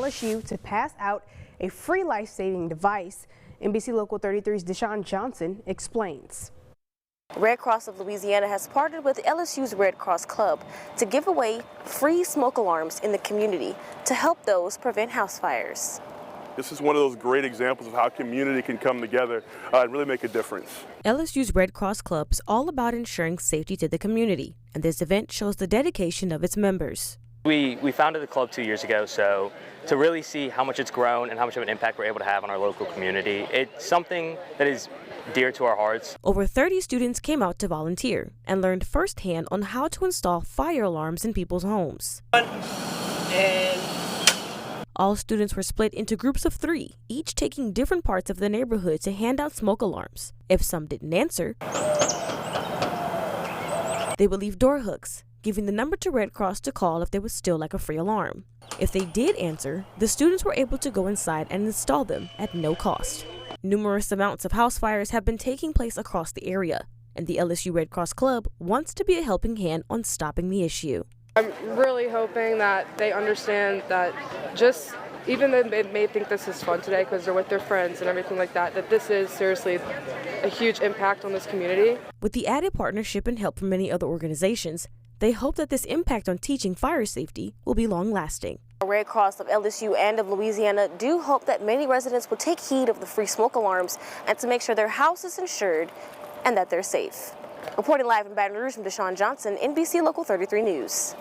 LSU to pass out a free life-saving device. NBC Local 33's Deshaun Johnson explains. Red Cross of Louisiana has partnered with LSU's Red Cross Club to give away free smoke alarms in the community to help those prevent house fires. This is one of those great examples of how community can come together and really make a difference. LSU's Red Cross Club is all about ensuring safety to the community, and this event shows the dedication of its members. We founded the club 2 years ago, so to really see how much it's grown and how much of an impact we're able to have on our local community, it's something that is dear to our hearts. Over 30 students came out to volunteer and learned firsthand on how to install fire alarms in people's homes. All students were split into groups of 3, each taking different parts of the neighborhood to hand out smoke alarms. If some didn't answer, they would leave door hooks, giving the number to Red Cross to call if they would still like a free alarm. If they did answer, the students were able to go inside and install them at no cost. Numerous amounts of house fires have been taking place across the area, and the LSU Red Cross Club wants to be a helping hand on stopping the issue. I'm really hoping that they understand that even though they may think this is fun today because they're with their friends and everything like that, that this is seriously a huge impact on this community. With the added partnership and help from many other organizations, they hope that this impact on teaching fire safety will be long-lasting. The Red Cross of LSU and of Louisiana do hope that many residents will take heed of the free smoke alarms and to make sure their house is insured and that they're safe. Reporting live in Baton Rouge from Deshaun Johnson, NBC Local 33 News.